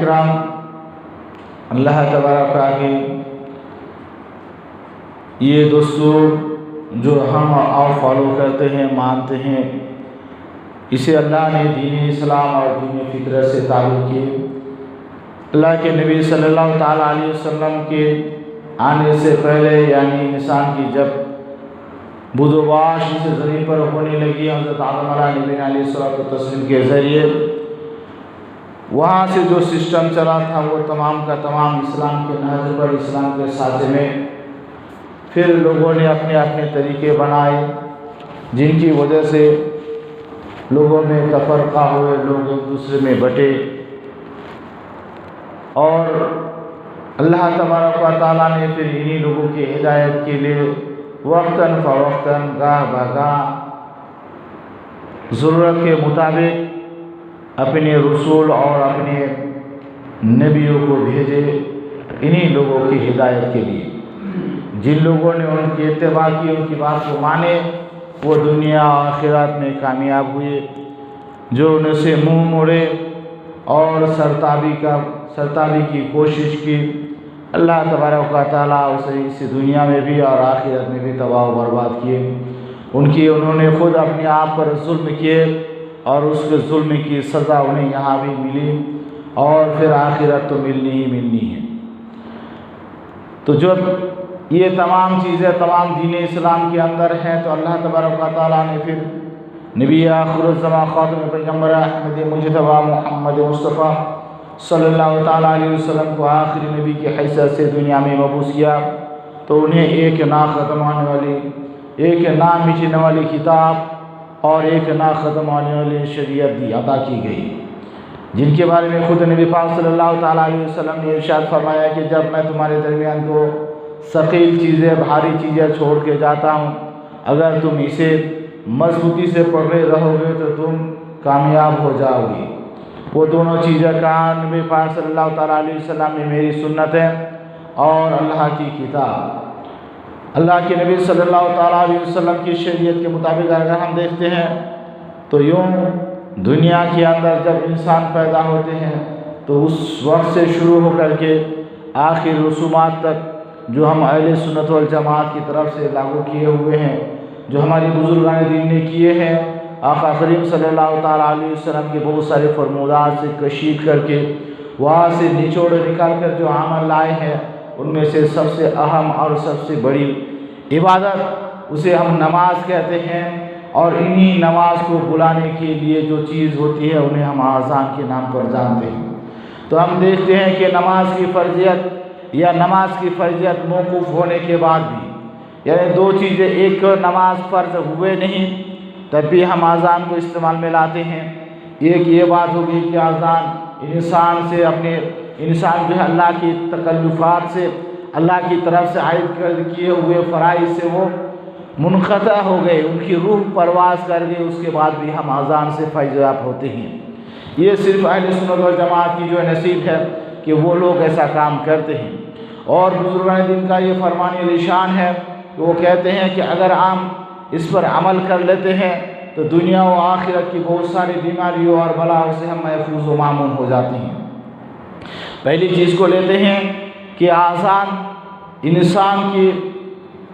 इकराम, अल्लाह तबारक के ये दस्तूर जो हम आप फॉलो करते हैं, मानते हैं, इसे अल्लाह ने दीन इस्लाम और दीन फितरत से ताल्लुक़ किए। अल्लाह के नबी सल्लल्लाहु ताला अलैहि वसल्लम के आने से पहले, यानी इंसान की जब बुदवाश इस ज़मीन पर होने लगी हज़रत आदम अलैहिस्सलाम के ज़रिए, वहाँ से जो सिस्टम चला था वो तमाम का तमाम इस्लाम के नहज पर, इस्लाम के साथे में फिर लोगों ने अपने अपने तरीके बनाए, जिनकी वजह से लोगों में तफरका हुए, लोग एक दूसरे में बटे। और अल्लाह तबारक व तआला ने फिर इन्हीं लोगों की हिदायत के लिए वक्तन फ़वक्तन, गाह बगाह, ज़रूरत के मुताबिक अपने रसूल और अपने नबियों को भेजे, इन्हीं लोगों की हिदायत के लिए। जिन लोगों ने उनकी इत्तिबा की, उनकी बात को माने, वो दुनिया और आखिरत में कामयाब हुए। जो उनसे मुँह मोड़े और सरताबी की कोशिश की, अल्लाह तबारक व तआला उसे इस दुनिया में भी और आखिरत में भी तबाह व बर्बाद किए। उन्होंने ख़ुद अपने आप पर जुल्म किए और उसके जुल्म की सज़ा उन्हें यहाँ भी मिली और फिर आखिरत तो मिलनी ही मिलनी है। तो जब ये तमाम चीज़ें तमाम दीन इस्लाम के अंदर हैं, तो अल्लाह तबारक व तआला ने फिर नबी आखिरुज़्ज़मा ख़ातमुल पैगम्बर अहमद मुज्तबा मोहम्मद मुस्तफ़ा सल्लल्लाहु ताला अलैहि वसल्लम को आखिरी नबी की हैसियत से दुनिया में मबूस किया। तो उन्हें एक ना ख़त्म होने वाली, एक ना मिटने वाली किताब और एक ना ख़त्म होने वाली शरीयत अता की गई, जिनके बारे में खुद नबी पाक सल्लल्लाहु ताला अलैहि वसल्लम ने इरशाद फरमाया कि जब मैं तुम्हारे दरमियान को सकील चीज़ें, भारी चीज़ें छोड़ के जाता हूँ, अगर तुम इसे मजबूती से पकड़े रहोगे तो तुम कामयाब हो जाओगे। वो दोनों चीज़ें कहा नबी पाक सल्लल्लाहु ताला अलैहि वसल्लम ने, मेरी सुन्नत है और अल्लाह की किताब। अल्लाह के नबी सल्लल्लाहु ताला अलैहि वसल्लम की शरीयत के मुताबिक अगर हम देखते हैं तो यूँ दुनिया के अंदर जब इंसान पैदा होते हैं तो उस वक्त से शुरू होकर के आखिर रसूमात तक जो हम अहले सुन्नत वल जमात की तरफ से लागू किए हुए हैं, जो हमारी बुजुर्गान दीन ने किए हैं, आका करीम सल्लल्लाहु ताला अलैहि वसल्लम के बहुत सारे फरमूदात से कशीद करके वहाँ से निचोड़ निकाल कर जो अमल लाए हैं, उनमें से सबसे अहम और सबसे बड़ी इबादत उसे हम नमाज कहते हैं। और इन्हीं नमाज को बुलाने के लिए जो चीज़ होती है उन्हें हम आज़ान के नाम पर जानते हैं। तो हम देखते हैं कि नमाज की फ़र्जियत या नमाज की फ़र्जियत मौकूफ़ होने के बाद भी, यानी दो चीज़ें, एक नमाज फ़र्ज हुए नहीं तब भी हम आज़ान को इस्तेमाल में लाते हैं। एक ये बात होगी कि आज़ान इंसान जो है अल्लाह की तकल्लुफ़ात से, अल्लाह की तरफ से आयद कर किए हुए फ़राइज़ से वो मुनक़ता हो गए, उनकी रूह परवाज़ कर गई, उसके बाद भी हम आज़ान से फ़ैज़याब होते हैं। ये सिर्फ़ अहले सुन्नत वल जमात की जो नसीब है कि वो लोग ऐसा काम करते हैं। और बुज़ुर्गान दीन का ये फरमान निशान है कि वो कहते हैं कि अगर हम इस पर अमल कर लेते हैं तो दुनिया व आखिरत की बहुत सारी बीमारियों और बलाओं से हम महफूज व मामून हो जाते हैं। पहली चीज़ को लेते हैं कि आज़ान इंसान की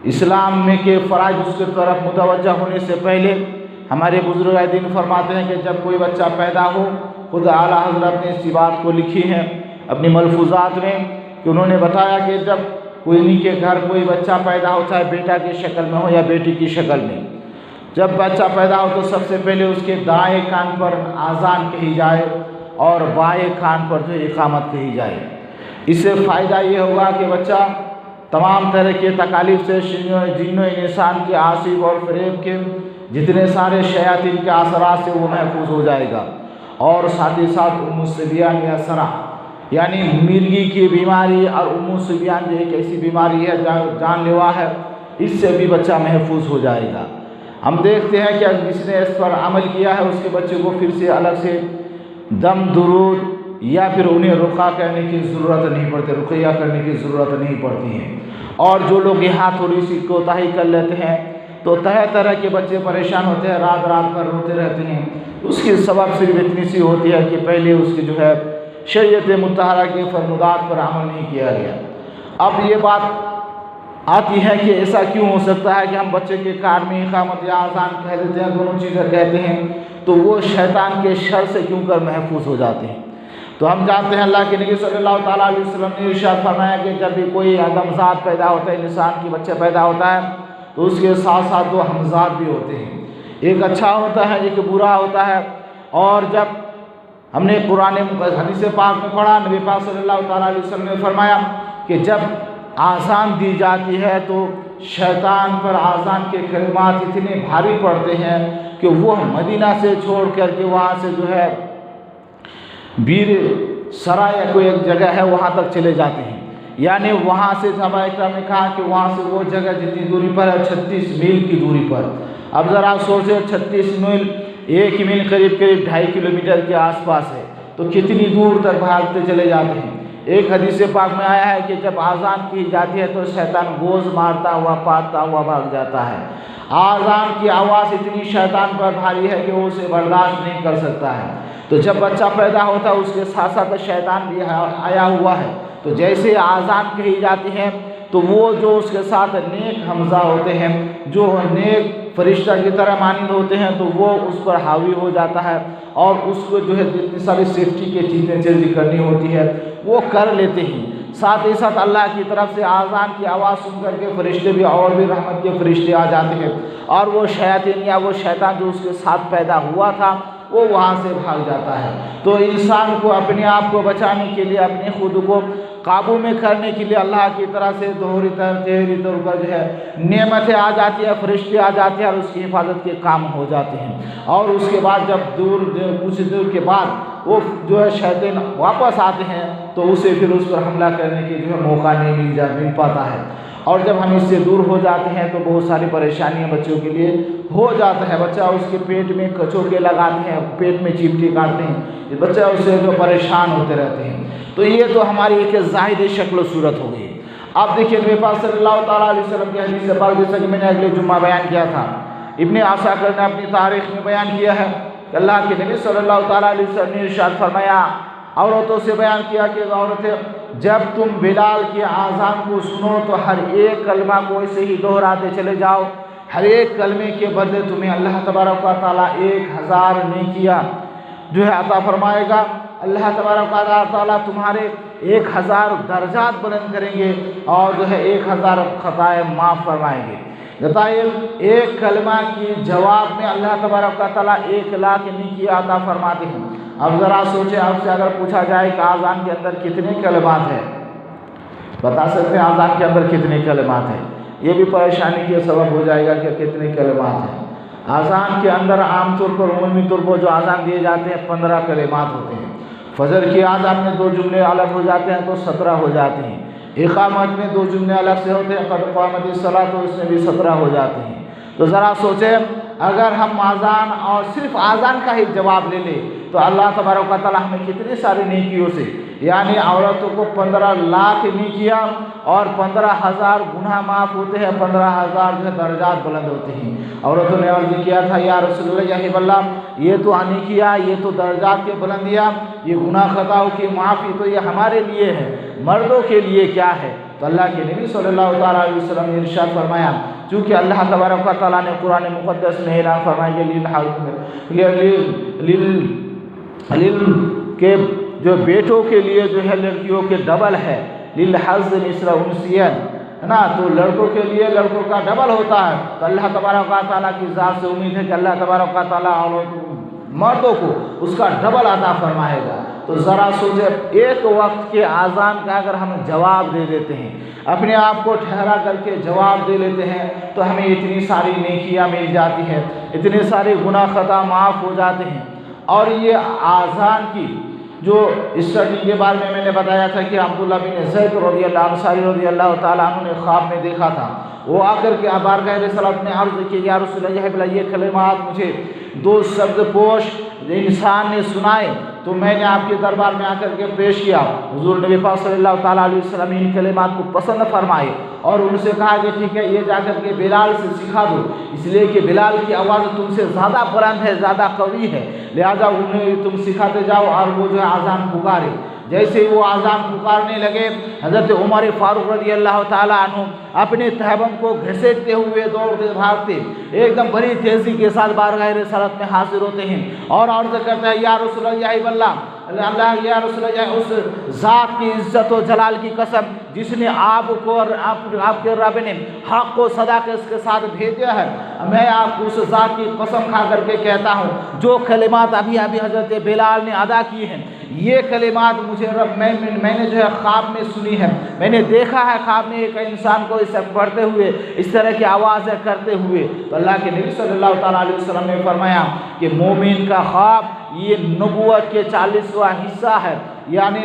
इस्लाम में के फ़राइज़ उसके तरफ मुतवज्जा होने से पहले हमारे बुज़ुर्ग दीन फरमाते हैं कि जब कोई बच्चा पैदा हो, खुद आला हज़रत ने इसी बात को लिखी है अपनी मलफूज़ात में कि उन्होंने बताया कि जब कोई के घर कोई बच्चा पैदा हो, चाहे बेटा की शक्ल में हो या बेटी की शक्ल में, जब बच्चा पैदा हो तो सबसे पहले उसके दाएं कान पर आज़ान कही जाए और बाएं कान पर जो इक़ामत कही जाए। इससे फ़ायदा ये होगा कि बच्चा तमाम तरह के तकालीफ से, जिन्नो इंसान के आसिफ और फ़रेब के जितने सारे शयातीन के असरात से वो महफूज हो जाएगा। और साथ ही साथ उम्मु सिबियान या सरा, यानी मिर्गी की बीमारी और उम्मु सिबियान जो एक ऐसी बीमारी है जानलेवा है, इससे भी बच्चा महफूज हो जाएगा। हम देखते हैं कि जिसने इस पर अमल किया है उसके बच्चे को फिर से अलग से दम दुरूद या फिर उन्हें रुका करने की ज़रूरत नहीं पड़ती, रुक़या करने की ज़रूरत नहीं पड़ती है। और जो लोग यहाँ थोड़ी सी कोताही कर लेते हैं तो तरह तरह के बच्चे परेशान होते हैं, रात रात भर रोते रहते हैं। उसकी सबब सिर्फ इतनी सी होती है कि पहले उसकी जो है शरीयत मुतहरा के फरमात पर अमल नहीं किया गया। अब ये बात आती है कि ऐसा क्यों हो सकता है कि हम बच्चे के कान में इकामत या आज़ान कह देते हैं, दोनों चीज़ें कहते हैं, तो वो शैतान के शर से क्यों कर महफूज हो जाते हैं। तो हम जानते हैं अल्लाह के नबी सल्लल्लाहु ताला अलैहि वसल्लम ने इरशाद फरमाया कि जब भी कोई आदमजात पैदा होता है, इंसान की बच्चा पैदा होता है, तो उसके साथ साथ दो हमजात भी होते हैं, एक अच्छा होता है एक बुरा होता है। और जब हमने पुराने हदीस पाक में पढ़ा, नबी पाक सल्लल्लाहु ताला अलैहि वसल्लम ने फरमाया कि जब आज़ान दी जाती है तो शैतान पर आज़ान के कलिमात इतने भारी पड़ते हैं कि वह मदीना से छोड़ कर के वहाँ से जो है वीर सराय कोई एक जगह है वहाँ तक चले जाते हैं। यानी वहाँ से सहाबा इकराम ने कहा कि वहाँ से वो जगह जितनी दूरी पर है 36 मील की दूरी पर। अब ज़रा सोचें 36 मील, 1 मील करीब 2.5 किलोमीटर के आसपास है, तो कितनी दूर तक भागते चले जाते हैं। एक हदीस पाक में आया है कि जब आज़ान की जाती है तो शैतान गोज़ मारता हुआ पाता हुआ भाग जाता है। आज़ान की आवाज़ इतनी शैतान पर भारी है कि वो उसे बर्दाश्त नहीं कर सकता है। तो जब बच्चा पैदा होता है उसके साथ साथ शैतान भी आया हुआ है, तो जैसे आज़ान कही जाती है तो वो जो उसके साथ नेक हमजा होते हैं, जो नेक फरिश्ता की तरह मानिंद होते हैं, तो वो उस पर हावी हो जाता है और उसको जो है जितनी सारी सेफ्टी की चीज़ें जल्दी करनी होती है वो कर लेते हैं। साथ ही साथ अल्लाह की तरफ से आज़ान की आवाज़ सुन कर के फरिश्ते भी और भी रहमत के फरिश्ते आ जाते हैं और वो शैतान या वो शैतान जो उसके साथ पैदा हुआ था वो वहाँ से भाग जाता है। तो इंसान को अपने आप को बचाने के लिए, अपने खुद को काबू में करने के लिए अल्लाह की तरह से दोहरी तेहरी तौर पर जो है नेमतें आ जाती है, फरिश्ते आ जाते हैं और उसकी हिफाजत के काम हो जाते हैं। और उसके बाद जब कुछ दूर के बाद वो जो है शैतान वापस आते हैं तो उसे फिर उस पर हमला करने के जो है मौका नहीं मिल पाता है। और जब हम इससे दूर हो जाते हैं तो बहुत सारी परेशानियां बच्चों के लिए हो जाता है। बच्चा उसके पेट में कचोके लगाते हैं, पेट में चिमटी काटते हैं, बच्चा उससे जो परेशान होते रहते हैं। तो ये तो हमारी एक ज़ाहिर शक्ल सूरत हो गई। अब देखिए नबी पाक सल्लल्लाहु ताला अलैहि वसल्लम की हदीस पाक जैसा कि मैंने अगले जुम्मा बयान किया था, इब्ने आसाकिर ने अपनी तारीख में बयान किया है कि अल्लाह के नबी सल्लल्लाहु ताला अलैहि वसल्लम ने इरशाद फरमाया, औरतों से बयान किया कि औरतें जब तुम बिलाल की आज़ान को सुनो तो हर एक कलमा को ऐसे ही दोहराते चले जाओ। हर एक कलमे के बदले तुम्हें अल्लाह तबारक व तआला 1000 नेकियां जो है अता फरमाएगा। अल्लाह तबारक व तआला तुम्हारे 1000 दर्जात बुलंद करेंगे और जो है 1000 खताएँ माफ़ फरमाएंगे। बताइए एक कलमा की जवाब में अल्लाह तबारक व तआला 1 लाख नेकियां अता फरमाते हैं। अब ज़रा सोचें, आपसे अगर पूछा जाए कि आज़ान के अंदर कितने कलमात हैं, बता सकते हैं आज़ान के अंदर कितने कलमात हैं? ये भी परेशानी के सबब हो जाएगा कि कितने कलमात हैं। आज़ान के अंदर आमतौर पर उमूमी तौर पर जो आज़ान दिए जाते हैं 15 कलमात होते हैं। फजर की आज़ान में 2 जुमले अलग हो जाते हैं तो 17 हो जाते हैं। इक़ामत में 2 जुमले अलग से होते हैं, क़द क़ामतिस सलात, तो इसमें भी 17 हो जाते हैं। तो ज़रा सोचें, अगर हम आज़ान और सिर्फ आज़ान का ही जवाब ले लें तो अल्लाह तबारक व तआला हमें कितनी सारी नेकियों से, यानी औरतों को 15 लाख नेकियां और 15,000 गुनाह माफ़ होते हैं, 15,000 जो है दर्जात बुलंद होते हैं। औरतों ने अर्ज़ किया था, या रसूलुल्लाह या हिबल्ला, ये तो नेकियां, ये तो दर्जात के बुलंदियाँ, ये गुनाह खताओं की माफ़ी तो ये हमारे लिए है, मर्दों के लिए क्या है? तो अल्लाह के नबी सल्लल्लाहु ताला अलैहि वसल्लम ने इरशाद फरमाया, चूँकि अल्लाह तबारक व तआला ने कुरान मुक़द्दस में ऐलान फरमाया के जो बेटों के लिए जो है लड़कियों के डबल है, लिल हज़्ज़ मिस्र उनसियन, है ना, तो लड़कों के लिए लड़कों का डबल होता है। तो अल्लाह तबारक व तआला की ज़ात से उम्मीद है कि अल्लाह तबारक व तआला मर्दों को उसका डबल अता फरमाएगा। तो ज़रा सोचे, एक वक्त के आज़ान का अगर हम जवाब दे देते हैं, अपने आप को ठहरा करके जवाब दे लेते हैं, तो हमें इतनी सारी नेकियां मिल जाती हैं, इतने सारे गुनाह खता माफ़ हो जाते हैं। और ये आज़ान की जो स्टडी के बारे में मैंने बताया था कि अब्दुल्लाह बिन ज़ैद रज़ियल्लाहु अंसारी रज़ियल्लाहु ताला अन्हु ने ख्वाब में देखा था। वो आकर के बारगाह रिसालत में अर्ज़ की, या रसूलल्लाह ये कलिमात मुझे 2 शब्द पोश इंसान ने सुनाए तो मैंने आपके दरबार में आकर के पेश किया। हुज़ूर नबी पाक सल्लल्लाहु ताला अलैहि वसल्लम इन कलिमात को पसंद फरमाए और उनसे कहा कि ठीक है, ये जाकर के बिलाल से सिखा दो, इसलिए कि बिलाल की आवाज़ तुमसे ज़्यादा बुलंद है, ज़्यादा कवी है, लिहाजा उन्हें तुम सिखाते जाओ और वो जो है आज़ान पुकारे। जैसे वो आज़ान पुकारने लगे, हज़रत उमर फारूक रज़ी अल्लाह ताला अन्हु अपने तहबम को घसीटते हुए दौड़ते भागते एकदम बड़ी तेज़ी के साथ बारगाह रिसालत में हाजिर होते हैं और अर्ज़ करते हैं, या रसूल अल्लाह, या रसूल अल्लाह, उस ज़ात की इज़्ज़त और जलाल की कसम जिसने आपको और आपके रब ने हक़ को सदाक़त के साथ भेजा है, मैं आपको उस ज़ात की कसम खा करके कहता हूँ जो कलिमात अभी हज़रत बिलाल ने अदा की हैं, ये कलिमात मुझे मैंने जो है ख्वाब में सुनी है, मैंने देखा है ख्वाब में एक इंसान को इस पढ़ते हुए इस तरह की आवाज़ें करते हुए। तो अल्लाह के नबी सल्लल्लाहु अलैहि वसल्लम ने फरमाया कि मोमिन का ख्वाब ये नबूवत के 40वां हिस्सा है, यानी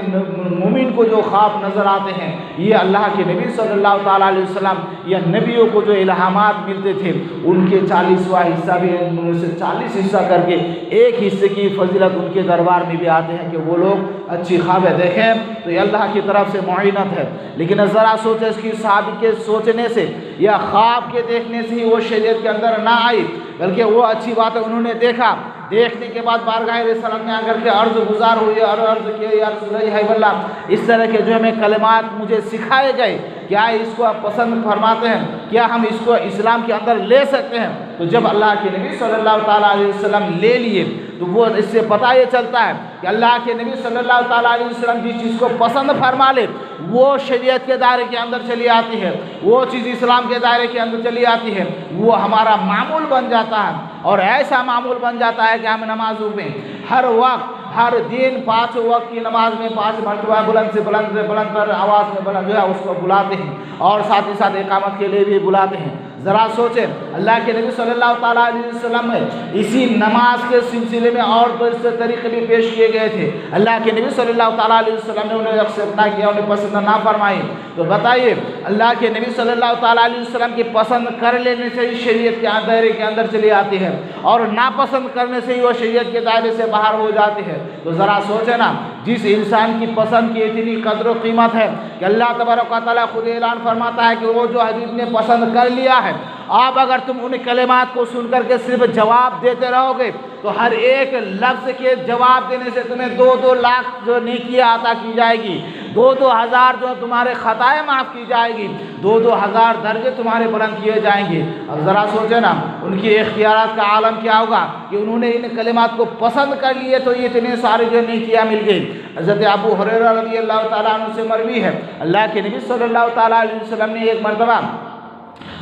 मोमिन को जो ख्वाब नज़र आते हैं ये अल्लाह के नबी सल्लल्लाहु अलैहि वसल्लम या नबियों को जो इल्हामात मिलते थे उनके 40वां हिस्सा भी, उनसे 40 हिस्सा करके एक हिस्से की फजीलत उनके दरबार में भी आते हैं कि वो लोग अच्छी ख्वाबें देखें, तो ये अल्लाह की तरफ से मुआइनत है। लेकिन ज़रा सोचे इसकी साहब के सोचने से या ख्वाब के देखने से ही वो शरीयत के अंदर ना आई, बल्कि वो अच्छी बात है उन्होंने देखा, देखने के बाद बारगाह रिसालत में आकर के अर्ज़ गुज़ार हुई और अर्ज़ किए, या रसूलल्लाह इस तरह के जो हमें कलिमात मुझे सिखाए गए, क्या इसको आप पसंद फरमाते हैं, क्या हम इसको इस्लाम के अंदर ले सकते हैं? तो जब अल्लाह के नबी सल्लल्लाहु अलैहि वसल्लम ले लिए तो वो इससे पता ये चलता है कि अल्लाह के नबी सल्लल्लाहु अलैहि वसल्लम जिस चीज़ को पसंद फरमा ले वो शरीयत के दायरे के अंदर चली आती है, वो चीज़ इस्लाम के दायरे के अंदर चली आती है, वो हमारा मामूल बन जाता है। और ऐसा मामूल बन जाता है कि हम नमाजों में हर वक्त हर दिन 5 वक्त की नमाज में 5 मरतबा बुलंद से बुलंद पर आवाज़ में बुलंद जो है उसको बुलाते हैं और साथ ही साथ इकामत के लिए भी बुलाते हैं। ज़रा सोचें, अल्लाह के नबी सल्लल्लाहु अलैहि वसल्लम में इसी नमाज के सिलसिले में और दूसरे तरीक़े भी पेश किए गए थे। अल्लाह के नबी सल्लल्लाहु अलैहि वसल्लम ने उन्हें एक्सेप्ट ना किया, उन्हें पसंद ना फरमाई। तो बताइए, अल्लाह के नबी सल्लल्लाहु अलैहि वसल्लम की पसंद कर लेने से ही शरीयत के दायरे के अंदर चली आती है और नापसंद करने से ही वो शरीयत के दायरे से बाहर हो जाती है। तो ज़रा सोचें ना, जिस इंसान की पसंद की इतनी कदर व कीमत है कि अल्लाह तबारक व तआला खुद ऐलान फरमाता है कि वो जो हबीब ने पसंद कर लिया है, आप अगर तुम उन कलिमात को सुन करके सिर्फ जवाब देते रहोगे तो हर एक लफ्ज़ के जवाब देने से तुम्हें 2-2 लाख जो नेकियां अता की जाएगी, 2-2 हज़ार जो तुम्हारे ख़ताएँ माफ़ की जाएगी, 2-2 हज़ार दर्जे तुम्हारे बुलंद किए जाएंगे। अब ज़रा सोचें ना, उनकी इख्तियारात का आलम क्या होगा कि उन्होंने इन कलिमात को पसंद कर लिए तो ये इतने सारे जो नेकियां मिल गई। हज़रत अबू हुरैरा रज़ियल्लाहु ताला अन्हु से मरवी है, अल्लाह के नबी सल्लल्लाहु अलैहि वसल्लम ने एक मरतबा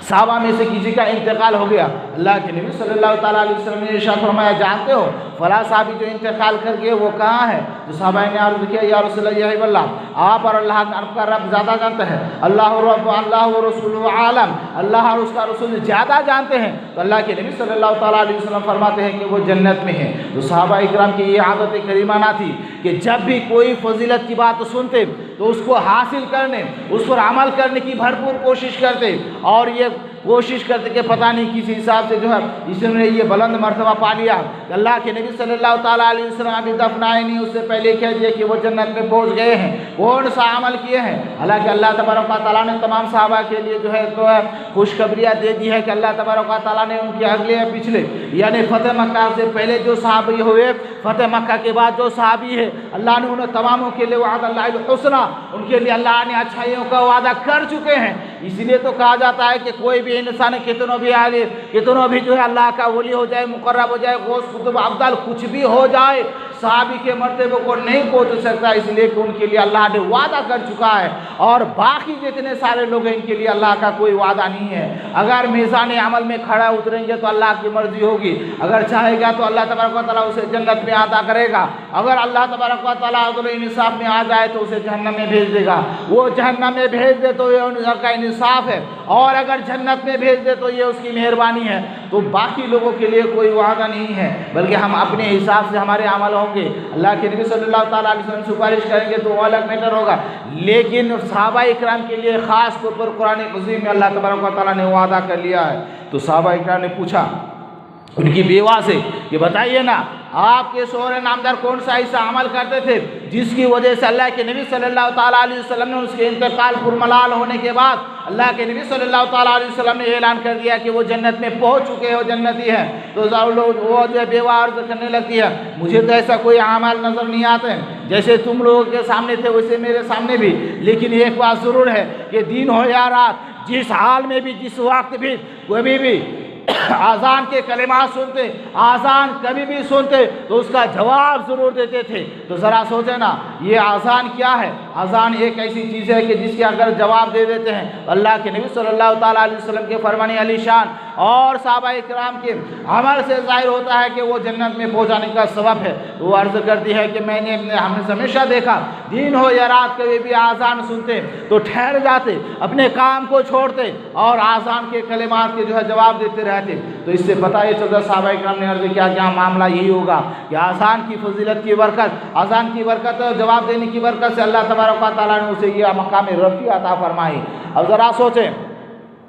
साहबा में से किसी का इंतकाल हो गया। अल्लाह के नबी सल्लल्लाहु अलैहि वसल्लम ने इरशाद फरमाया, जानते हो फला साहबी जो इंतकाल कर गए वो कहाँ है? तो साहबा ने अर्ज़ किया, या रसूलल्लाह, आप और अल्लाह आपका रब ज़्यादा जानते हैं, अल्लाह रब अल्लाह व रसूलुहु आलम, अल्लाह और उसका रसूल ज़्यादा जानते हैं। तो अल्लाह के नबी सल्लल्लाहु अलैहि वसल्लम फरमाते हैं कि वो जन्नत में है। तो साहबा इकराम की ये आदत करीमाना थी कि जब भी कोई फजीलत की बात सुनते तो उसको हासिल करने, उस पर अमल करने की भरपूर कोशिश करते और ये कोशिश करते कि पता नहीं किस हिसाब से जो है इसने ये बुलंद मर्तबा पा लिया। अल्लाह के नबी सल्लल्लाहु अलैहि वसल्लम अभी दफनाए नहीं, उससे पहले कह दिया कि वो जन्नत में पहुंच गए हैं, कौन सा अमल किए हैं। हालांकि अल्लाह तबारक व तआला ने तमाम सहाबा के लिए जो है तो खुशखबरियाँ दे दी है कि अल्लाह तबारक व तआला ने उनके अगले या पिछले यानी फ़तेह मक्का से पहले जो सहाबी हुए, फ़तेह मक्का के बाद जो सहाबी है, अल्लाह ने उन्हें तमामों के लिए वअदल्लाहुल हुस्ना, उनके लिए अल्लाह ने अच्छाइयों का वादा कर चुके हैं। इसलिए तो कहा जाता है कि कोई भी इंसान कितनों भी आगे कितनों भी जो है अल्लाह का वली हो जाए, मुकर्रब हो जाए, गौस कुतुब अब्दाल कुछ भी हो जाए, सहाबी के मर्तबे को नहीं पहुँच सकता, इसलिए कि उनके लिए अल्लाह ने वादा कर चुका है। और बाकी जितने सारे लोग हैं इनके लिए अल्लाह का कोई वादा नहीं है। अगर मीज़ान अमल में खड़ा उतरेंगे तो अल्लाह की मर्जी होगी, अगर चाहेगा तो अल्लाह तबारक व तआला उसे जन्नत में अता करेगा, अगर अल्लाह तबारक व तआला अदल इंसाफ में आ जाए तो उसे जहन्नम में भेज देगा। वो जहन्नम में भेज दे तो ये उनका इंसाफ है, और अगर जन्नत में भेज दे तो ये उसकी मेहरबानी है। तो बाकी लोगों के लिए कोई वादा नहीं है, बल्कि हम अपने हिसाब से हमारे अमल होंगे। अल्लाह के नबी सल्लल्लाहु अलैहि वसल्लम सुपारिश करेंगे तो अलग मैटर होगा, लेकिन सहाबा इकराम के लिए ख़ास तौर पर कुरान अज़ीम में अल्लाह तबारक व तआला ने वादा कर लिया है। तो सहाबा इकराम ने पूछा उनकी बेवा से कि बताइए ना, आपके शोहर नामदार कौन सा ऐसा अमल करते थे जिसकी वजह से अल्लाह के नबी सल्लल्लाहु ताला अलैहि वसल्लम ने उसके इंतकाल पुरमलाल होने के बाद अल्लाह के नबी सल्लल्लाहु ताला अलैहि वसल्लम ने ऐलान कर दिया कि वो जन्नत में पहुंच चुके हो, जन्नती है। तो लोग वो जो बेवा अर्ज करने लगती है, मुझे तो ऐसा कोई अमाल नज़र नहीं आते हैं, जैसे तुम लोगों के सामने थे वैसे मेरे सामने भी। लेकिन एक बात ज़रूर है कि दिन हो या रात, जिस हाल में भी, जिस वक्त भी, कभी भी आज़ान के कलिमात सुनते, आज़ान कभी भी सुनते तो उसका जवाब ज़रूर देते थे। तो ज़रा सोचे ना, ये आज़ान क्या है? आज़ान एक ऐसी चीज़ है कि जिसके अगर जवाब दे देते हैं अल्लाह के नबी सल्लल्लाहु ताला अलैहि वसल्लम के फरमाने अली शान और सहाबाए किराम के अमल से ज़ाहिर होता है कि वो जन्नत में पहुँचाने का सबब है। वो अर्ज़ करती है कि हमने हमेशा देखा, दिन हो या रात, कभी भी आज़ान सुनते तो ठहर जाते, अपने काम को छोड़ते और आज़ान के कलिमात के जो है जवाब देते रहते। तो इससे पता ये चलता सहाबाए किराम ने अर्ज़ किया क्या मामला यही होगा कि आज़ान की फजीलत की बरकत, आज़ान की बरकत और जवाब देने की बरकत से अल्लाह तबारक व तआला ने उसे ये मकाम रफ़ी अता फरमाई। अब ज़रा सोचें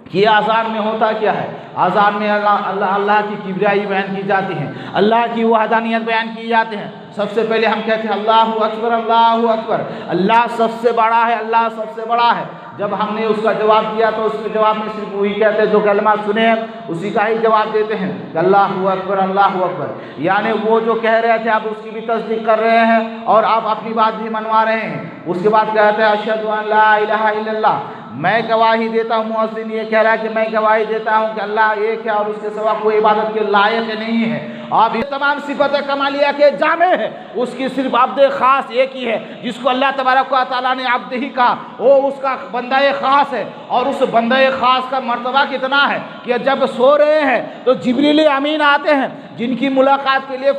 कि आज़ान में होता क्या है। आज़ान में अल्लाह की किबरियाई बयान की जाती है, अल्लाह की वहदानियत बयान की जाती है। सबसे पहले हम कहते हैं अल्लाहु अकबर, अल्लाहु अकबर, अल्लाह सबसे बड़ा है, अल्लाह सबसे बड़ा है। जब हमने उसका जवाब दिया तो उसके जवाब में सिर्फ वही कहते हैं जो कलमा सुने हैं उसी का ही जवाब देते हैं, अल्लाहु अकबर, अल्लाहु अकबर। यानी वो जो कह रहे थे आप उसकी भी तस्दीक कर रहे हैं और आप अपनी बात भी मनवा रहे हैं। उसके बाद कहते हैं अशहदु अन ला इलाहा इल्लल्लाह, मैं गवाही देता हूँ। मुअज़्ज़िन ये कह रहा है कि मैं गवाही देता हूँ कि अल्लाह एक है और उसके सिवा कोई इबादत के लायक नहीं है। आप ये तमाम सिफ़त कमालिया के जामे हैं, उसकी सिर्फ अब्द ख़ास एक ही है जिसको अल्लाह तबारक व तआला ने अब्द ही कहा, वो उसका बंदा ख़ास है। और उस बंदा ख़ास का मर्तबा कितना है कि जब सो रहे हैं तो जिब्रील अमीन आते हैं जिनकी मुलाकात के लिए